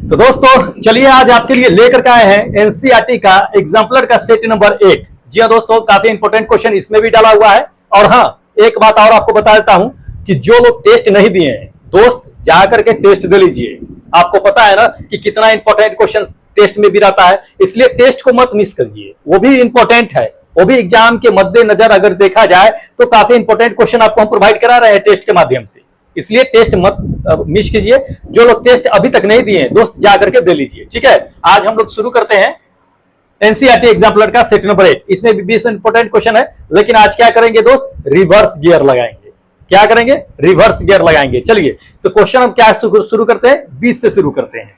तो दोस्तों चलिए आज आपके लिए लेकर के आए हैं एनसीईआरटी का एग्जाम्पलर का सेट नंबर 8। जी हाँ दोस्तों, काफी इंपॉर्टेंट क्वेश्चन इसमें भी डाला हुआ है। और हाँ, एक बात और आपको बता देता हूं कि जो लोग टेस्ट नहीं दिए हैं दोस्त, जाकर के टेस्ट दे लीजिए। आपको पता है ना कि कितना इंपॉर्टेंट क्वेश्चन टेस्ट में भी रहता है, इसलिए टेस्ट को मत मिस कीजिए। वो भी इंपॉर्टेंट है, वो भी एग्जाम के मद्देनजर अगर देखा जाए तो काफी इंपॉर्टेंट क्वेश्चन आपको हम प्रोवाइड करा रहे हैं टेस्ट के माध्यम से, इसलिए टेस्ट मत मिस कीजिए। जो लोग टेस्ट अभी तक नहीं दिए दोस्त, जाकर के दे लीजिए। ठीक है, आज हम लोग शुरू करते हैं एनसीईआरटी एग्जाम्पलर का सेट नंबर 8। इसमें भी 20 इंपॉर्टेंट क्वेश्चन है, लेकिन आज क्या करेंगे दोस्त, रिवर्स गियर लगाएंगे। क्या करेंगे, रिवर्स गियर लगाएंगे। चलिए तो क्वेश्चन हम क्या शुरू करते हैं, 20 से शुरू करते हैं।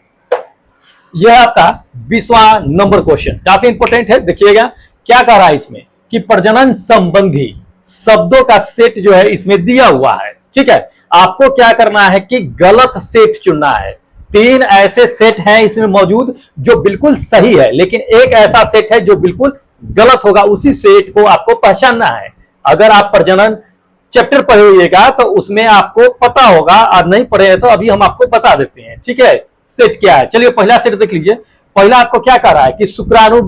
यह आपका 20वां नंबर क्वेश्चन काफी इंपॉर्टेंट है। देखिएगा क्या कह रहा है इसमें कि प्रजनन संबंधी शब्दों का सेट जो है इसमें दिया हुआ है। ठीक है, आपको क्या करना है कि गलत सेट चुनना है। 3 ऐसे सेट हैं इसमें मौजूद जो बिल्कुल सही है, लेकिन एक ऐसा सेट है जो बिल्कुल गलत होगा। उसी सेट को आपको पहचानना है। अगर आप प्रजनन चैप्टर पढ़े हुएगा तो उसमें आपको पता होगा, और नहीं पढ़े तो अभी हम आपको बता देते हैं। ठीक है, सेट क्या है, चलिए पहला सेट देख लीजिए। पहला आपको क्या कह रहा है कि शुक्राणु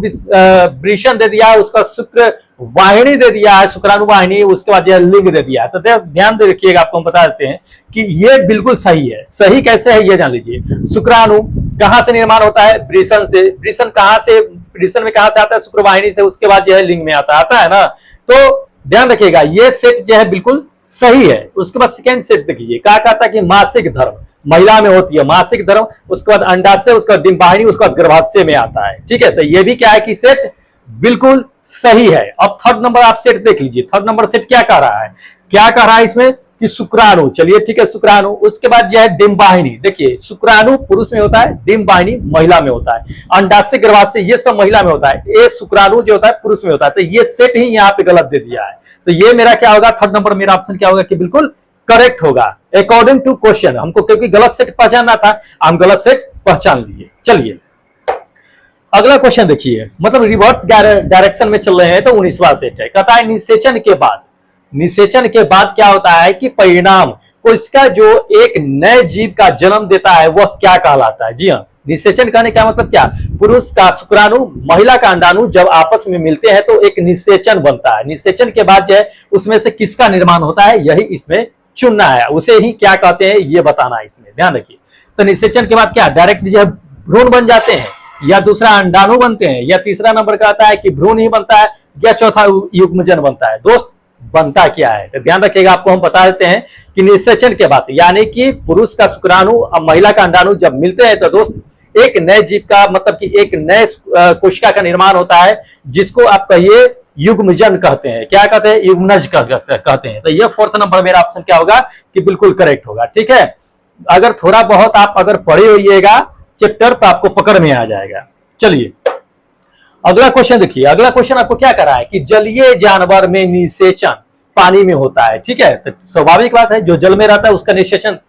वृषण दे दिया है, उसका शुक्र वाहिनी दे दिया है, शुक्राणु वाहिनी, उसके बाद यह लिंग दे दिया है। तो ध्यान दे रखिएगा, आपको हम बता देते हैं कि ये बिल्कुल सही है। सही कैसे है ये जान लीजिए। शुक्राणु कहां से निर्माण होता है, वृषण से। वृषण कहां से, वृषण में कहां से आता है, शुक्र वाहिनी से। उसके बाद जो है लिंग में आता है ना। तो ध्यान रखिएगा, ये सेट जो है बिल्कुल सही है। उसके बाद सेकेंड सेट देखिए, क्या कहता है कि मासिक धर्म महिला में होती है, मासिक धर्म। उसके बाद अंडाशय, उसके बाद डिंबाहिनी, उसके बाद गर्भाशय में आता है। ठीक है, तो ये भी क्या है कि सेट बिल्कुल सही है। अब थर्ड नंबर आप सेट देख लीजिए। थर्ड नंबर सेट क्या कह रहा है, क्या कह रहा है इसमें कि शुक्राणु। चलिए ठीक है, शुक्राणु। उसके बाद यह है डिंबाहिनी। देखिए शुक्राणु पुरुष में होता है, डिंबाहिनी महिला में होता है, अंडाशय गर्भाशय ये सब महिला में होता है, ये शुक्राणु जो होता है पुरुष में होता है। तो ये सेट ही यहाँ पे गलत दे दिया है। तो ये मेरा क्या होगा, थर्ड नंबर मेरा ऑप्शन क्या होगा कि बिल्कुल करेक्ट होगा अकॉर्डिंग टू क्वेश्चन। हमको क्योंकि गलत सेट पहचानना था, हम गलत सेट पहचान लिए। चलिए अगला क्वेश्चन देखिए, मतलब रिवर्स डायरेक्शन में चल रहे हैं। तो 19वां सेट है, कहता है निषेचन के बाद। निषेचन के बाद क्या होता है कि परिणाम को इसका जो एक नए जीव का जन्म देता है वह क्या कहलाता है। जी हाँ, निषेचन कहने का मतलब क्या, पुरुष का शुक्राणु महिला का अंडाणु जब आपस में मिलते हैं तो एक निषेचन बनता है। निषेचन के बाद जो है उसमें से किसका निर्माण होता है यही इसमें चुनना है, उसे ही क्या कहते हैं ये बताना है इसमें। ध्यान रखिए, तो निषेचन के बाद क्या डायरेक्ट जो है भ्रूण बन जाते हैं, या दूसरा अंडाणु बनते हैं, या तीसरा नंबर का आता है कि भ्रूण ही बनता है, या चौथा युग्मजन बनता है। दोस्त बनता क्या है तो ध्यान रखिएगा, आपको हम बता देते हैं कि निषेचन के बाद यानी कि पुरुष का शुक्राणु और महिला का अंडाणु जब मिलते हैं तो दोस्त एक नए जीव का मतलब कि एक नए कोशिका का निर्माण होता है, जिसको आप कहिए युग्मजन कहते हैं। क्या कहते हैं, युग्मनज कहते हैं। तो ये फोर्थ नंबर मेरा ऑप्शन क्या होगा कि बिल्कुल करेक्ट होगा। ठीक है, अगर थोड़ा बहुत आप अगर पढ़े होइएगा चैप्टर तो आपको पकड़ में आ जाएगा। चलिए अगला क्वेश्चन देखिए। अगला क्वेश्चन आपको क्या कर रहा है कि जलीय जानवर में निषेचन पानी में होता है। ठीक है, तो स्वाभाविक बात है, जो जल में रहता है उसका निषेचन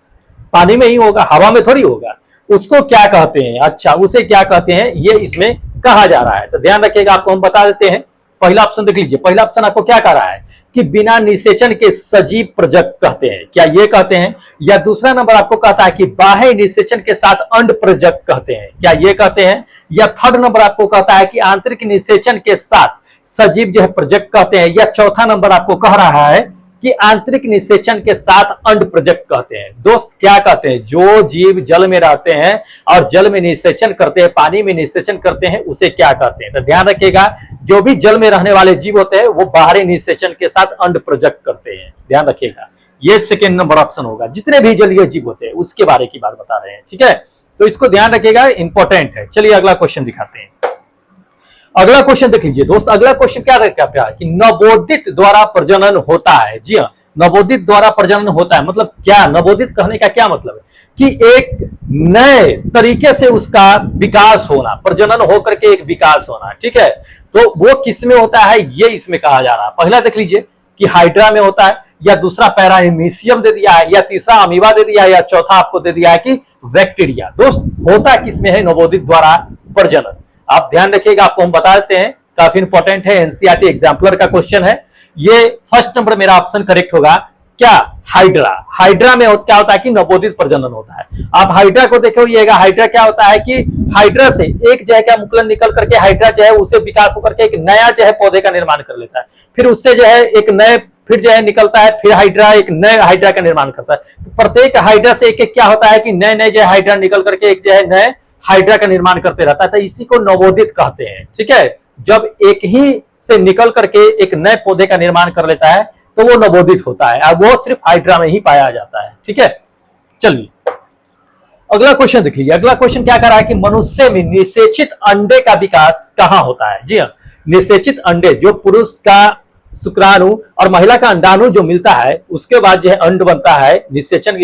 पानी में ही होगा, हवा में थोड़ी होगा। उसको क्या कहते हैं, अच्छा उसे क्या कहते हैं ये इसमें कहा जा रहा है। तो ध्यान रखिएगा, आपको हम बता देते हैं। पहला ऑप्शन देख लीजिए। पहला ऑप्शन आपको क्या कह रहा है कि बिना निषेचन के सजीव प्रजक कहते हैं, क्या ये कहते हैं। या दूसरा नंबर आपको कहता है कि बाह्य निषेचन के साथ अंड प्रजक कहते हैं, क्या ये कहते हैं। या थर्ड नंबर आपको कहता है कि आंतरिक निषेचन के साथ सजीव जो है प्रजक कहते हैं। या चौथा नंबर आपको कह रहा है कि आंतरिक निषेचन के साथ अंड प्रजक कहते हैं। दोस्त क्या कहते हैं, जो जीव जल में रहते हैं और जल में निषेचन करते हैं, पानी में निषेचन करते हैं, उसे क्या कहते हैं। तो ध्यान रखिएगा, जो भी जल में रहने वाले जीव होते हैं वो बाहरी निषेचन के साथ अंड प्रजक करते हैं। ध्यान रखिएगा, ये सेकेंड नंबर ऑप्शन होगा। जितने भी जलीय जीव होते हैं उसके बारे की बात बता रहे हैं। ठीक है, तो इसको ध्यान रखिएगा, इंपॉर्टेंट है। चलिए अगला क्वेश्चन दिखाते हैं। अगला क्वेश्चन देख लीजिए दोस्त। अगला क्वेश्चन क्या कहता है कि नवोदित द्वारा प्रजनन होता है। जी हाँ, नवोदित द्वारा प्रजनन होता है मतलब क्या, नवोदित कहने का क्या मतलब है कि एक नए तरीके से उसका विकास होना, प्रजनन होकर के एक विकास होना। ठीक है, तो वो किस में होता है ये इसमें कहा जा रहा है। पहला देख लीजिए कि हाइड्रा में होता है, या दूसरा पैरामीशियम दे दिया है, या तीसरा अमीबा दे दिया है, या चौथा आपको दे दिया है कि बैक्टीरिया। दोस्त होता किसमें है नवोदित द्वारा प्रजनन, आप ध्यान रखिएगा, आपको हम बता देते हैं। काफी इंपॉर्टेंट है, एनसीईआरटी एग्जाम्पलर का क्वेश्चन है ये। फर्स्ट नंबर मेरा ऑप्शन करेक्ट होगा क्या, हाइड्रा। हाइड्रा में क्या होता है कि नवोदित प्रजनन होता है। आप हाइड्रा को देखिएगा, हाइड्रा क्या होता है कि हाइड्रा से एक जो है क्या मुकुलन निकल करके हाइड्रा जो है उसे विकास होकर के एक नया जो है पौधे का निर्माण कर लेता है, फिर उससे जो है एक नए फिर जो है निकलता है, फिर हाइड्रा एक नए हाइड्रा का निर्माण करता है। तो प्रत्येक हाइड्रा से एक एक क्या होता है कि नए नए जो है हाइड्रा निकल करके एक जो है नए हाइड्रा का निर्माण करते रहता है। तो इसी को नवोदित कहते हैं। ठीक है, जब एक ही से निकल करके एक नए पौधे का निर्माण कर लेता है तो वो नवोदित होता है, और वो सिर्फ हाइड्रा में ही पाया जाता है। ठीक है, चलिए अगला क्वेश्चन देख लीजिए। अगला क्वेश्चन क्या कर रहा है कि मनुष्य में निषेचित अंडे का विकास कहां होता है। जी हाँ, निषेचित अंडे, जो पुरुष का शुक्राणु और महिला का अंडाणु जो मिलता है उसके बाद जो है अंड बनता है, निषेचन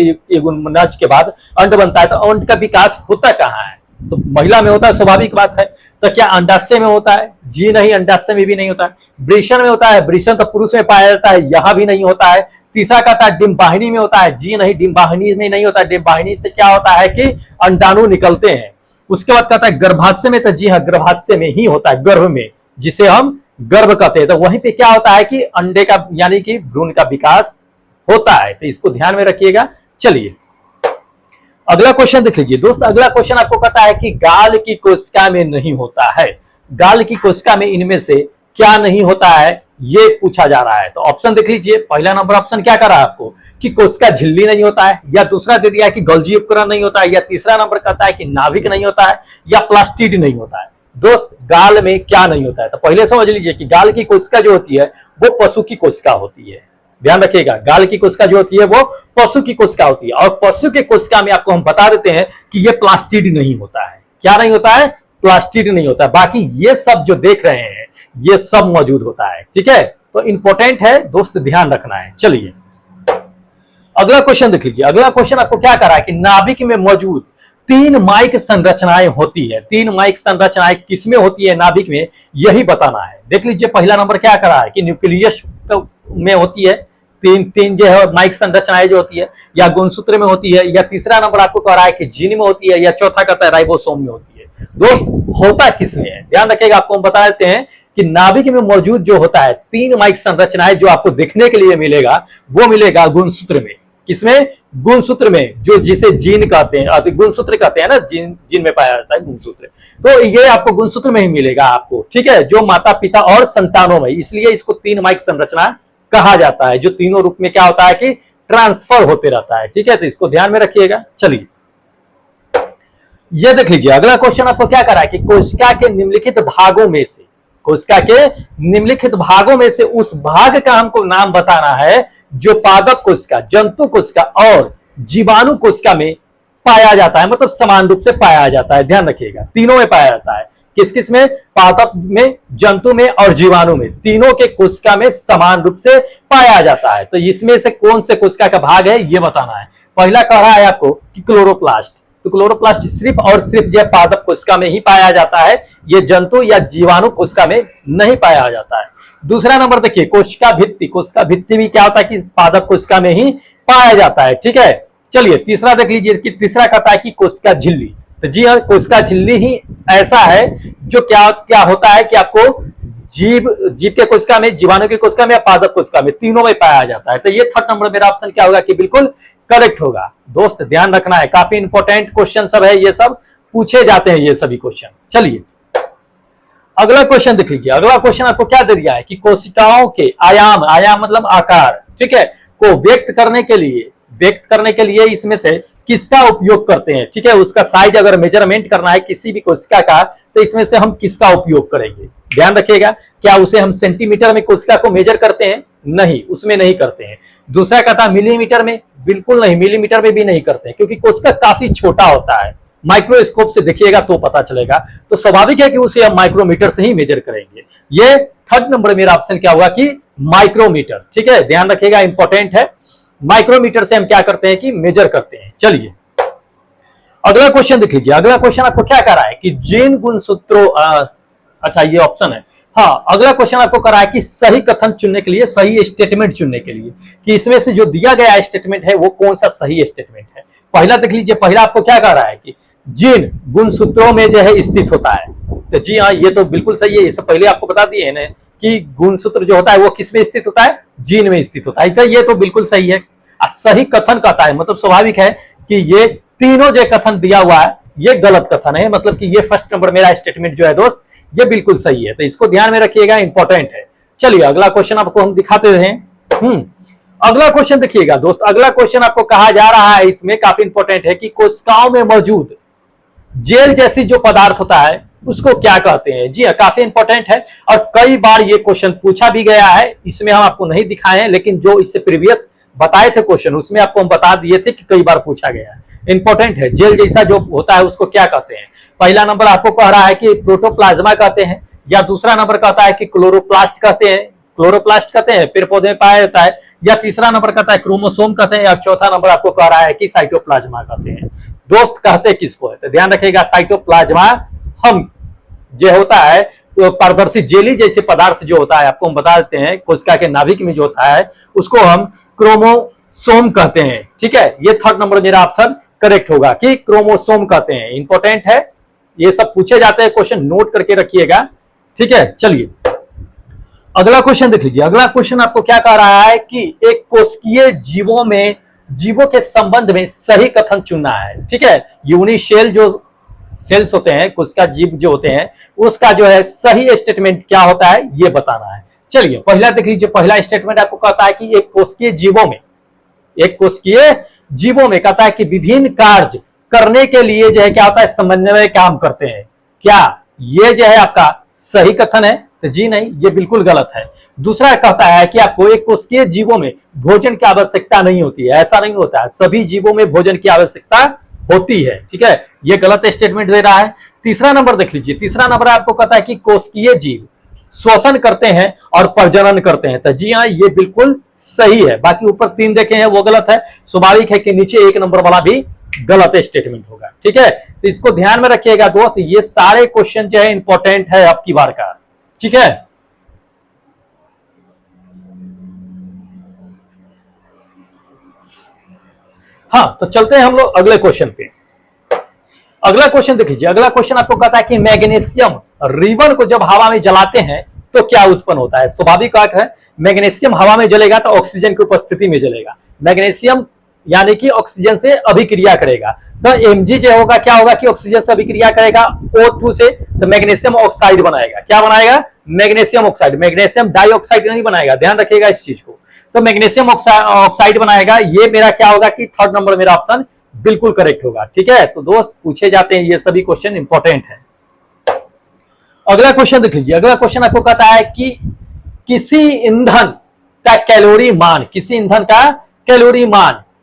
नज के बाद अंड बनता है। तो अंड का विकास होता कहाँ है? तो महिला में होता है, स्वाभाविक बात है। तो क्या अंडाशय में होता है? जी नहीं, अंडाशय में भी नहीं होता है। वृषण में होता है? वृषण तो पुरुष में पाया जाता है, यहां भी नहीं होता है। तीसरा कहता है डिंबाहिनी में होता है, जी नहीं, डिंबाहिनी में नहीं होता है। डिंबाहिनी से क्या होता है कि अंडाणु निकलते हैं। उसके बाद कहता है गर्भाशय में, तो जी हाँ, गर्भाशय में ही होता है, गर्भ में, जिसे हम गर्भ कहते हैं। तो वहीं पे क्या होता है कि अंडे का यानी कि भ्रूण का विकास होता है। तो इसको ध्यान में रखिएगा। चलिए अगला क्वेश्चन देख लीजिए दोस्त। अगला क्वेश्चन आपको कहता है कि गाल की कोशिका में नहीं होता है। गाल की कोशिका में इनमें से क्या नहीं होता है, ये पूछा जा रहा है। तो ऑप्शन देख लीजिए। पहला नंबर ऑप्शन क्या कर रहा है आपको कि कोशिका झिल्ली नहीं होता है, या दूसरा दे दिया कि गोल्जी उपकरण नहीं होता है, या तीसरा नंबर कहता है कि नाभिक नहीं होता है, या प्लास्टिड नहीं होता है। दोस्त गाल में क्या नहीं होता है? तो पहले समझ लीजिए कि गाल की कोशिका जो होती है वो पशु की कोशिका होती है। ध्यान रखिएगा, गाल की कोशिका जो होती है वो पशु की कोशिका होती है, और पशु के कोशिका में आपको हम बता देते हैं कि ये प्लास्टिड नहीं होता है। क्या नहीं होता है? प्लास्टिड नहीं होता है। बाकी ये सब जो देख रहे हैं ये सब मौजूद होता है। ठीक है, तो इंपॉर्टेंट है दोस्त, ध्यान रखना है। चलिए अगला क्वेश्चन देख लीजिए। अगला क्वेश्चन आपको क्या कर रहा है कि नाभिक में मौजूद 3 माइक संरचनाएं होती है। 3 माइक संरचनाएं किसमें होती है नाभिक में, यही बताना है। देख लीजिए पहला नंबर क्या कर रहा है कि न्यूक्लियस में होती है, तीन जो है माइक संरचनाएं जो होती है, या गुणसूत्र में होती है, या तीसरा नंबर आपको कह रहा है कि जीन में होती है, या चौथा कहता है राइबोसोम में होती है। दोस्त होता किसमें है? ध्यान रखिएगा, आपको हम बता देते हैं कि नाभिक में मौजूद जो होता है 3 माइक संरचनाएं जो आपको देखने के लिए मिलेगा वो मिलेगा गुणसूत्र में। किसमें? गुणसूत्र में, जो जिसे जीन कहते हैं, गुणसूत्र कहते हैं ना, जीन में पाया जाता है गुणसूत्र। तो ये आपको गुणसूत्र में ही मिलेगा आपको। ठीक है, जो माता पिता और संतानों में, इसलिए इसको 3 माइक संरचना कहा जाता है, जो तीनों रूप में क्या होता है कि ट्रांसफर होते रहता है। ठीक है, तो इसको ध्यान में रखिएगा। चलिए ये देख लीजिए। अगला क्वेश्चन आपको क्या करा है कि कोशिका के निम्नलिखित भागों में से, कोशिका के निम्नलिखित भागों में से उस भाग का हमको नाम बताना है जो पादप कोशिका, जंतु कोशिका और जीवाणु कोशिका में पाया जाता है, मतलब समान रूप से पाया जाता है। ध्यान रखिएगा, तीनों में पाया जाता है। किस किस में? पादप में, जंतु में और जीवाणु में, तीनों के कोशिका में समान रूप से पाया जाता है। तो इसमें से कौन से कोशिका का भाग है ये बताना है। पहला कह रहा है आपको कि क्लोरोप्लास्ट। तो क्लोरोप्लास्ट सिर्फ और सिर्फ यह पादप कोशिका में ही पाया जाता है, ये जंतु या जीवाणु कोशिका में नहीं पाया जाता है। दूसरा नंबर देखिए कोशिका भित्ति। कोशिका भित्ति भी क्या होता है कि पादप कोशिका में ही पाया जाता है। ठीक है, चलिए तीसरा देख लीजिए कि तीसरा कहता है कि कोशिका झिल्ली। तो जी हाँ, कोशिका झिल्ली ही ऐसा है जो क्या क्या होता है कि आपको जीव के कोशिका में, जीवाणु के कोशिका में या पादप कोशिका में, तीनों में पाया जाता है। तो ये थर्ड नंबर मेरा ऑप्शन क्या होगा कि बिल्कुल करेक्ट होगा। दोस्त ध्यान रखना है, काफी इंपॉर्टेंट क्वेश्चन सब है, ये सब पूछे जाते हैं ये सभी क्वेश्चन। चलिए अगला क्वेश्चन देख लीजिए। अगला क्वेश्चन आपको क्या दे दिया है कि कोशिकाओं के आयाम, आयाम मतलब आकार, ठीक है, को व्यक्त करने के लिए इसमें से किसका उपयोग करते हैं। ठीक है, उसका साइज अगर मेजरमेंट करना है किसी भी कोशिका का तो इसमें से हम किसका उपयोग करेंगे। ध्यान रखिएगा, क्या उसे हम सेंटीमीटर में कोशिका को मेजर करते हैं? नहीं, उसमें नहीं करते हैं। दूसरा कहता मिलीमीटर में, बिल्कुल नहीं, मिलीमीटर में भी नहीं करते हैं, क्योंकि कोशिका काफी छोटा होता है। माइक्रोस्कोप से देखिएगा तो पता चलेगा। तो स्वाभाविक है कि उसे हम माइक्रोमीटर से ही मेजर करेंगे। ये थर्ड नंबर मेरा ऑप्शन क्या होगा कि माइक्रोमीटर। ठीक है, ध्यान रखिएगा, इंपॉर्टेंट है। माइक्रोमीटर से हम क्या करते हैं कि मेजर करते हैं। चलिए अगला क्वेश्चन देख लीजिए। अगला क्वेश्चन आपको क्या कर रहा है कि जिन गुणसूत्रों, अच्छा ये ऑप्शन है। हाँ, अगला क्वेश्चन आपको कर रहा है कि सही कथन चुनने के लिए, सही स्टेटमेंट चुनने के लिए, कि इसमें से जो दिया गया स्टेटमेंट है वो कौन सा सही स्टेटमेंट है। पहला देख लीजिए, पहला आपको क्या कह रहा है कि जिन गुणसूत्रों में जो है स्थित होता है। तो जी हाँ, ये तो बिल्कुल सही है, इससे पहले आपको बता दिए हैं कि गुणसूत्र जो होता है वो किस में स्थित होता है, जीन में स्थित होता है। तो ये तो बिल्कुल सही है। सही कथन कहता है, मतलब स्वाभाविक है कि ये तीनों जो कथन दिया हुआ है ये गलत कथन है, मतलब कि ये फर्स्ट नंबर मेरा स्टेटमेंट जो है दोस्त ये बिल्कुल सही है। तो इसको ध्यान में रखिएगा, इंपॉर्टेंट है। चलिए अगला क्वेश्चन आपको हम दिखाते हैं। अगला क्वेश्चन देखिएगा दोस्त, अगला क्वेश्चन आपको कहा जा रहा है, इसमें काफी इंपॉर्टेंट है कि कोशिकाओं में मौजूद जेल जैसी जो पदार्थ होता है उसको क्या कहते हैं। जी हाँ, काफी इंपॉर्टेंट है और कई बार ये क्वेश्चन पूछा भी गया है। इसमें हम आपको नहीं दिखाए हैं, लेकिन जो इससे प्रीवियस बताए थे क्वेश्चन उसमें आपको हम बता दिए थे कि कई बार पूछा गया है। इंपॉर्टेंट है, जेल जैसा जो होता है उसको क्या कहते हैं। पहला नंबर आपको कह रहा है कि प्रोटोप्लाज्मा कहते हैं, या दूसरा नंबर कहता है कि क्लोरोप्लास्ट कहते हैं, क्लोरोप्लास्ट कहते हैं, पेड़ पौधे में पाया जाता है, या तीसरा नंबर कहता है क्रोमोसोम कहते हैं, या चौथा नंबर आपको कह रहा है कि साइटोप्लाज्मा कहते हैं। दोस्त कहते किसको है, तो ध्यान रखिएगा, साइटोप्लाज्मा हम जो होता है तो पारदर्शी जेली जैसे पदार्थ जो होता है आपको हम बता देते हैं, कोशिका के नाभिक में जो होता है उसको हम क्रोमोसोम कहते हैं। ठीक है, ये थर्ड नंबर मेरा ऑप्शन करेक्ट होगा कि क्रोमोसोम कहते हैं। इंपॉर्टेंट है, ये सब पूछे जाते हैं क्वेश्चन, नोट करके रखिएगा। ठीक है, चलिए अगला क्वेश्चन देख लीजिए। अगला क्वेश्चन आपको क्या कह रहा है कि एक कोशिकीय जीवों के संबंध में सही कथन चुनना है। ठीक है, यूनिसेल जो सेल्स होते हैं, कोशिका जीव जो होते हैं, उसका जो है सही स्टेटमेंट क्या होता है ये बताना है। चलिए पहला देख लीजिए, पहला स्टेटमेंट आपको कहता है कि एक कोशिकीय जीवों में कहता है कि विभिन्न कार्य करने के लिए जो है क्या होता है, समन्वय काम करते हैं। क्या ये जो है आपका सही कथन है, तो जी नहीं, ये बिल्कुल गलत है। दूसरा कहता है कि आपको एक कोशिकीय जीवों में भोजन की आवश्यकता नहीं होती है, ऐसा नहीं होता है, सभी जीवों में भोजन की आवश्यकता होती है। ठीक है, ये गलत स्टेटमेंट दे रहा है। तीसरा नंबर देख लीजिए, तीसरा नंबर आपको कहता है कि कोशिकीय जीव श्वसन करते हैं और प्रजनन करते हैं, तो जी हाँ ये बिल्कुल सही है। बाकी ऊपर तीन देखे हैं वो गलत है, स्वाभाविक है कि नीचे एक नंबर वाला भी गलत स्टेटमेंट होगा। ठीक है, तो इसको ध्यान में रखिएगा दोस्त, ये सारे क्वेश्चन जो है इंपॉर्टेंट है आपकी बार का। ठीक है, हाँ तो चलते हैं हम लोग अगले क्वेश्चन पे। अगला क्वेश्चन देख लीजिए। अगला क्वेश्चन आपको कहता है कि मैग्नीशियम रिबन को जब हवा में जलाते हैं तो क्या उत्पन्न होता है। स्वाभाविक बात है, मैग्नीशियम हवा में जलेगा तो ऑक्सीजन की उपस्थिति में जलेगा। मैग्नीशियम यानी कि ऑक्सीजन से अभिक्रिया करेगा, तो Mg जो होगा क्या होगा कि ऑक्सीजन से अभिक्रिया करेगा O2 से, तो मैग्नीशियम ऑक्साइड बनाएगा। क्या बनाएगा, मैग्नीशियम ऑक्साइड, मैग्नीशियम डाइऑक्साइड नहीं बनाएगा, ध्यान रखिएगा इस चीज को। तो मैग्नीशियम ऑक्साइड बनाएगा, ये मेरा क्या होगा कि थर्ड नंबर मेरा ऑप्शन बिल्कुल करेक्ट होगा। ठीक है, तो दोस्त पूछे जाते हैं ये सभी क्वेश्चन इंपॉर्टेंट है। अगला क्वेश्चन देख लीजिए। अगला क्वेश्चन आपको कहता है कि किसी ईंधन का कैलोरी मान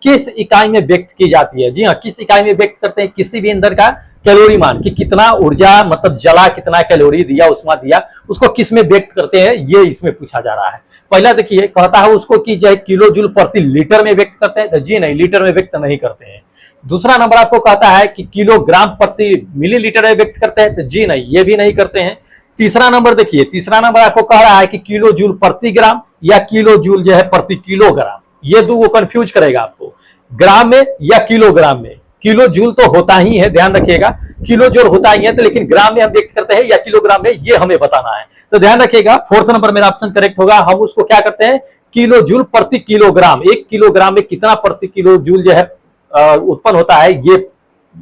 किस इकाई में व्यक्त की जाती है। जी हाँ, किस इकाई में व्यक्त करते हैं किसी भी ईंधन का कैलोरी मान, कि कितना ऊर्जा मतलब जला, कितना कैलोरी दिया, उष्मा दिया, उसको किस में व्यक्त करते हैं, ये इसमें पूछा जा रहा है। पहला देखिए, कहता है उसको कि जो है किलो जूल प्रति लीटर में व्यक्त करते हैं, तो जी नहीं, लीटर में व्यक्त नहीं करते हैं। दूसरा नंबर आपको कहता है कि किलोग्राम प्रति मिलीलीटर में व्यक्त करते हैं, तो जी नहीं, ये भी नहीं करते हैं। तीसरा नंबर देखिए, तीसरा नंबर आपको कह रहा है कि किलो जूल प्रति ग्राम या किलो जूल जो है प्रति किलोग्राम, ये दो वो कंफ्यूज करेगा आपको, ग्राम में या किलोग्राम में। किलो जूल तो होता ही है, ध्यान रखिएगा, किलो जूल होता ही है, तो लेकिन ग्राम में हम व्यक्त करते हैं या किलोग्राम में, ये हमें बताना है। तो ध्यान रखिएगा, फोर्थ नंबर मेरा ऑप्शन करेक्ट होगा। हम उसको क्या करते हैं, किलो जूल प्रति किलोग्राम, एक किलोग्राम में कितना प्रति किलो जूल जो है उत्पन्न होता है, ये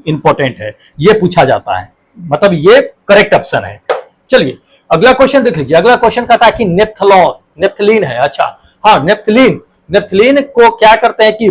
इंपॉर्टेंट है, ये पूछा जाता है, मतलब ये करेक्ट ऑप्शन है। चलिए अगला क्वेश्चन देख लीजिए। अगला क्वेश्चन कहता है कि नेफ्थलीन है। अच्छा हाँ, नेफ्थलीन को क्या करते हैं कि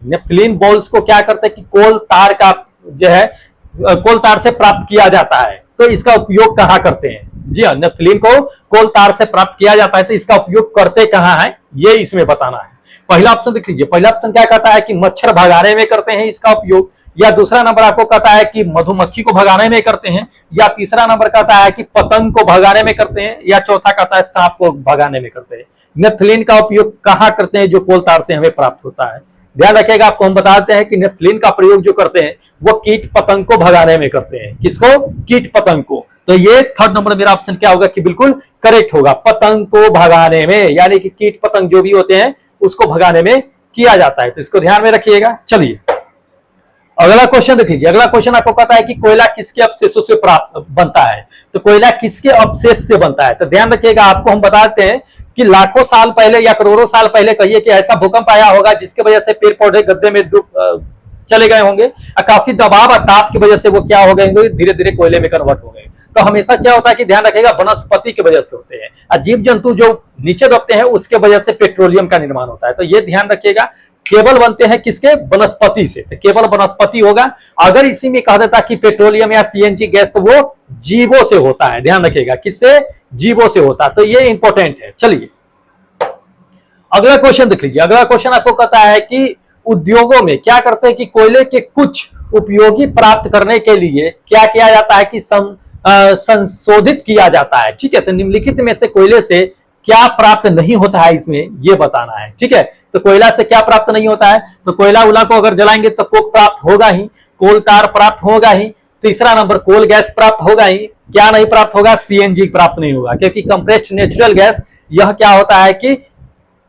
नेफ्थलीन बॉल्स को क्या करते हैं कि कोल तार का जो है कोल तार से प्राप्त किया जाता है, तो इसका उपयोग कहाँ करते हैं। जी हाँ, नेफ्थलीन को कोल तार से प्राप्त किया जाता है, तो इसका उपयोग करते कहाँ है, ये इसमें बताना है। पहला ऑप्शन देख लीजिए। पहला ऑप्शन क्या कहता है कि मच्छर भगाने में करते हैं इसका उपयोग, या दूसरा नंबर आपको कहता है कि मधुमक्खी को भगाने में करते हैं, या तीसरा नंबर कहता है कि पतंग को भगाने में करते हैं, या चौथा कहता है सांप को भगाने में करते हैं। नेफ्थलीन का उपयोग कहाँ करते हैं जो कोल तार से हमें प्राप्त होता है। ध्यान रखिएगा, आपको हम बताते हैं कि नेफ्थलीन का प्रयोग जो करते हैं वो कीट पतंग को भगाने में करते हैं। किसको, कीट पतंग को। तो ये थर्ड नंबर मेरा ऑप्शन क्या होगा कि बिल्कुल करेक्ट होगा, पतंग को भगाने में, यानी कि कीट पतंग जो भी होते हैं उसको भगाने में किया जाता है, तो इसको ध्यान में रखिएगा। चलिए अगला क्वेश्चन देख लीजिए। अगला क्वेश्चन आपको पता है कि कोयला किसके अवशेषों से प्राप्त बनता है। तो कोयला किसके अवशेष से बनता है? तो ध्यान रखिएगा, आपको हम बताते हैं कि लाखों साल पहले या करोड़ों साल पहले कहिए कि ऐसा भूकंप आया होगा जिसकी वजह से पेड़ पौधे गड्ढे में डूब चले गए होंगे और काफी दबाव और ताप की वजह से वो क्या हो गए होंगे, धीरे धीरे कोयले में कन्वर्ट हो गए। तो हमेशा क्या होता है कि ध्यान रखिएगा, वनस्पति की वजह से होते हैं और जीव जंतु जो नीचे दबते हैं उसके वजह से पेट्रोलियम का निर्माण होता है। तो ये ध्यान रखिएगा, केवल बनते हैं किसके? वनस्पति से। तो केवल वनस्पति होगा। अगर इसी में कह देता कि पेट्रोलियम या सीएनजी गैस, तो वो जीवों से होता है। ध्यान रखिएगा, किससे? जीवों से होता है। तो ये इंपॉर्टेंट है। चलिए अगला क्वेश्चन देख लीजिए। अगला क्वेश्चन आपको कहता है कि उद्योगों में क्या करते हैं कि कोयले के कुछ उपयोगी प्राप्त करने के लिए क्या किया जाता है कि संशोधित किया जाता है। ठीक है, तो निम्नलिखित में से कोयले से क्या प्राप्त नहीं होता है, इसमें ये बताना है। ठीक है, तो कोयला से क्या प्राप्त नहीं होता है? तो कोयला उला को अगर जलाएंगे तो कोक प्राप्त होगा ही, कोल तार प्राप्त होगा ही, तीसरा नंबर कोल गैस प्राप्त होगा ही। क्या नहीं प्राप्त होगा? सीएनजी प्राप्त नहीं होगा, क्योंकि कंप्रेस्ड नेचुरल गैस यह क्या होता है कि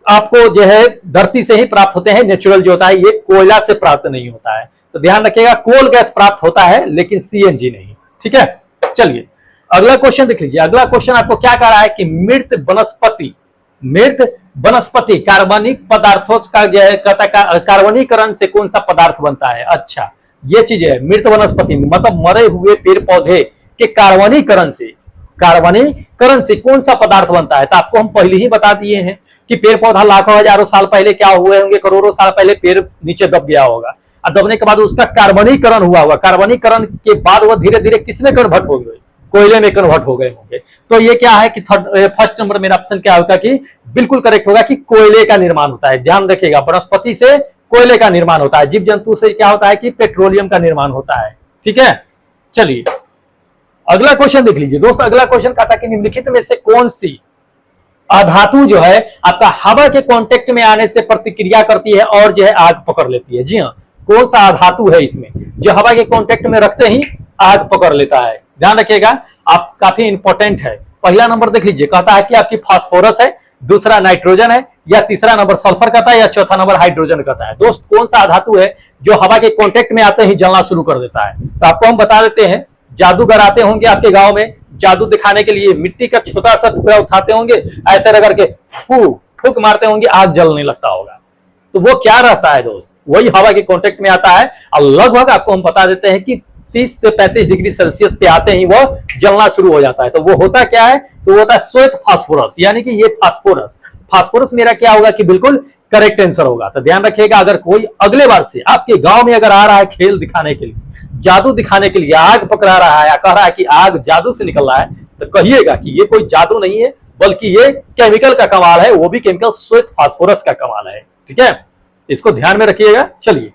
आपको जो है धरती से ही प्राप्त होते हैं। नेचुरल जो होता है ये कोयला से प्राप्त नहीं होता है। तो ध्यान रखिएगा, कोल गैस प्राप्त होता है लेकिन सीएनजी नहीं। ठीक है, चलिए अगला क्वेश्चन देख लीजिए। अगला क्वेश्चन आपको क्या कह रहा है कि मृत वनस्पति कार्बनिक पदार्थों का कार्बनीकरण से कौन सा पदार्थ बनता है? अच्छा, ये चीज है मृत वनस्पति, मतलब मरे हुए पेड़ पौधे के कार्बनीकरण से कौन सा पदार्थ बनता है? तो आपको हम पहले ही बता दिए हैं कि पेड़ पौधा लाखों हजारों साल पहले क्या हुए होंगे, करोड़ों साल पहले पेड़ नीचे दब गया होगा और दबने के बाद उसका कार्बनीकरण हुआ होगा। कार्बनीकरण के बाद वह धीरे धीरे किसमें कन्वर्ट हो गए? कोयले में कन्वर्ट हो गए होंगे। तो ये क्या है कि फर्स्ट नंबर मेरा ऑप्शन क्या होगा कि बिल्कुल करेक्ट होगा कि कोयले का निर्माण होता है। ध्यान रखिएगा, वनस्पति से कोयले का निर्माण होता है, जीव जंतु से क्या होता है कि पेट्रोलियम का निर्माण होता है। ठीक है, चलिए अगला क्वेश्चन देख लीजिए दोस्त। अगला क्वेश्चन कहता है कि निम्नलिखित में से कौन सी अधातु जो है आपका हवा के कांटेक्ट में आने से प्रतिक्रिया करती है और जो है आग पकड़ लेती है? जी हाँ, कौन सा अधातु है इसमें जो हवा के कांटेक्ट में रखते ही आग पकड़ लेता है? ध्यान रखिएगा, आप काफी इंपॉर्टेंट है। पहला नंबर देख लीजिए, कहता है कि आपकी फास्फोरस है, दूसरा नाइट्रोजन है, या तीसरा नंबर सल्फर कहता है, या चौथा नंबर हाइड्रोजन कहता है। दोस्त कौन सा धातु है जो हवा के कांटेक्ट में आते ही जलना शुरू कर देता है? तो आपको हम बता देते हैं, जादूगर आते होंगे आपके गांव में जादू दिखाने के लिए, मिट्टी का छोटा सा टुकड़ा उठाते होंगे, ऐसे रगड़ के फूक मारते होंगे, आग जलने लगता होगा। तो वो क्या रहता है दोस्त? वही हवा के कांटेक्ट में आता है और लगभग आपको हम बता देते हैं कि 30 से 35 डिग्री सेल्सियस पे आते ही वो जलना शुरू हो जाता है। तो वो होता क्या है? तो वो होता है श्वेत फास्फोरस, यानी कि ये फास्फोरस मेरा क्या होगा कि बिल्कुल करेक्ट आंसर होगा। तो ध्यान रखिएगा, अगर कोई अगले बार से आपके गांव में अगर आ रहा है खेल दिखाने के लिए, जादू दिखाने के लिए, आग पकड़ा रहा है या कह रहा है कि आग जादू से निकल रहा है, तो कहिएगा कि ये कोई जादू नहीं है बल्कि ये केमिकल का कमाल है, वो भी केमिकल श्वेत फास्फोरस का कमाल है। ठीक है, इसको ध्यान में रखिएगा। चलिए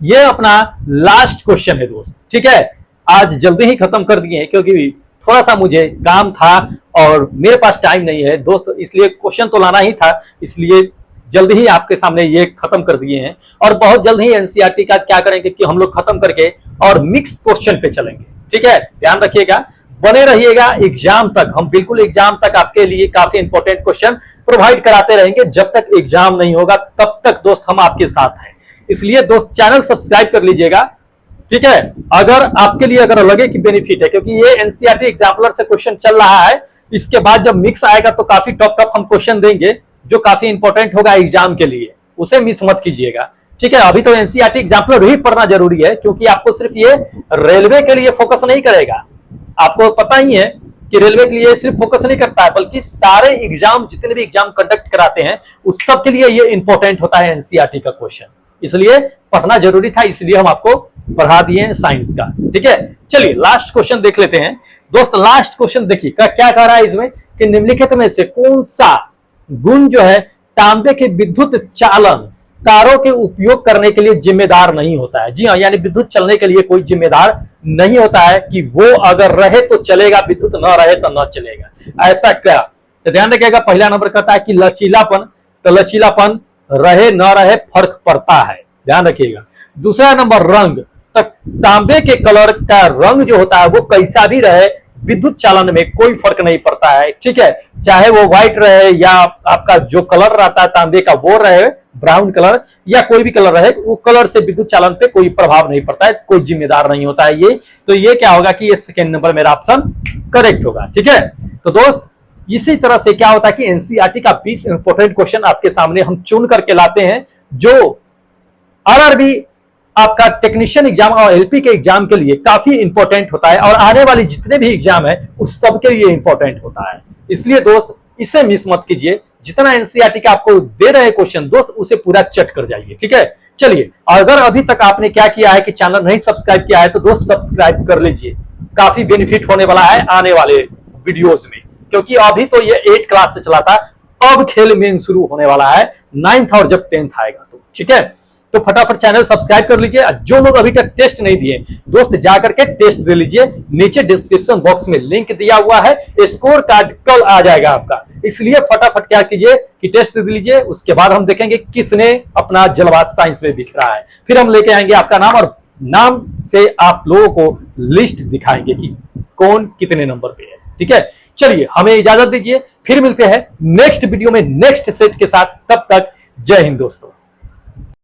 ये अपना लास्ट क्वेश्चन है दोस्त। ठीक है, आज जल्दी ही खत्म कर दिए क्योंकि थोड़ा सा मुझे काम था और मेरे पास टाइम नहीं है दोस्त, इसलिए क्वेश्चन तो लाना ही था, इसलिए जल्दी ही आपके सामने ये खत्म कर दिए हैं। और बहुत जल्द ही एनसीईआरटी का क्या करेंगे कि हम लोग खत्म करके और मिक्स क्वेश्चन पे चलेंगे। ठीक है, ध्यान रखिएगा, बने रहिएगा एग्जाम तक। हम बिल्कुल एग्जाम तक आपके लिए काफी इंपॉर्टेंट क्वेश्चन प्रोवाइड कराते रहेंगे। जब तक एग्जाम नहीं होगा तब तक दोस्त हम आपके साथ हैं, इसलिए दोस्त चैनल सब्सक्राइब कर लीजिएगा। ठीक है, अगर आपके लिए अगर लगे कि बेनिफिट है, क्योंकि ये एनसीईआरटी एग्जाम्पलर से क्वेश्चन चल रहा है, इसके बाद जब मिक्स आएगा तो काफी टफ हम क्वेश्चन देंगे जो काफी इंपॉर्टेंट होगा एग्जाम के लिए, उसे मिस मत कीजिएगा। ठीक है, अभी तो एनसीईआरटी एग्जाम्पलर ही पढ़ना जरूरी है, क्योंकि आपको सिर्फ ये रेलवे के लिए फोकस नहीं करेगा। आपको पता ही है कि रेलवे के लिए सिर्फ फोकस नहीं करता है, बल्कि सारे एग्जाम, जितने भी एग्जाम कंडक्ट कराते हैं उस सब के लिए ये इंपॉर्टेंट होता है एनसीईआरटी का क्वेश्चन, इसलिए पढ़ना जरूरी था, इसलिए हम आपको पढ़ा दिए साइंस का। ठीक है, चलिए लास्ट क्वेश्चन देख लेते हैं दोस्त। लास्ट क्वेश्चन देखिए क्या कह रहा है इसमें कि निम्नलिखित में से कौन सा गुण जो है तांबे के विद्युत चालन तारों के उपयोग करने के लिए जिम्मेदार नहीं होता है? जी हाँ, यानी विद्युत चलने के लिए कोई जिम्मेदार नहीं होता है कि वो अगर रहे तो चलेगा, विद्युत न रहे तो न चलेगा। ऐसा क्या? तो ध्यान रखिएगा, पहला नंबर कहता है कि लचीलापन। तो लचीलापन रहे न रहे फर्क पड़ता है, ध्यान रखिएगा। दूसरा नंबर रंग। तो तांबे के कलर का रंग जो होता है वो कैसा भी रहे, विद्युत चालन में कोई फर्क नहीं पड़ता है, ठीक है। चाहे वो व्हाइट रहे या आपका जो कलर रहता है तांबे का वो रहे, ब्राउन कलर या कोई भी कलर रहे, वो कलर से विद्युत चालन पे कोई प्रभाव नहीं पड़ता है, कोई जिम्मेदार नहीं होता है ये। तो ये क्या होगा कि ये सेकेंड नंबर मेरा ऑप्शन करेक्ट होगा, ठीक है। तो दोस्त इसी तरह से क्या होता है कि एनसीईआरटी का 20 इंपोर्टेंट क्वेश्चन आपके सामने हम चुन करके लाते हैं, जो आरआरबी आपका टेक्नीशियन एग्जाम और एलपी के एग्जाम के लिए काफी इंपॉर्टेंट होता है, और आने वाली जितने भी एग्जाम है उस सब के लिए इंपॉर्टेंट होता है। इसलिए दोस्त इसे मिस मत कीजिए, जितना एनसीईआरटी का आपको दे रहे क्वेश्चन दोस्त उसे पूरा चट कर जाइए, ठीक है। चलिए, अगर अभी तक आपने क्या किया है कि चैनल नहीं सब्सक्राइब किया है तो दोस्त सब्सक्राइब कर लीजिए, काफी बेनिफिट होने वाला है आने वाले वीडियोस में, क्योंकि अभी तो ये 8 क्लास से चला था, अब खेल मेन शुरू होने वाला है 9th और जब 10th आएगा तो, ठीक है। तो फटाफट चैनल सब्सक्राइब कर लीजिए। जो लोग अभी तक टेस्ट नहीं दिए दोस्त जाकर के टेस्ट दे लीजिए, नीचे डिस्क्रिप्शन बॉक्स में लिंक दिया हुआ है, स्कोर कार्ड कल आ जाएगा आपका, इसलिए फटाफट क्या कीजिए कि टेस्ट दे लीजिए। उसके बाद हम देखेंगे किसने अपना जलवा साइंस में बिखरा है, फिर हम लेके आएंगे आपका नाम, और नाम से आप लोगों को लिस्ट दिखाएंगे कि कौन कितने नंबर पे है, ठीक है। चलिए, हमें इजाजत दीजिए, फिर मिलते हैं नेक्स्ट वीडियो में नेक्स्ट सेट के साथ, तब तक जय हिंद दोस्तों।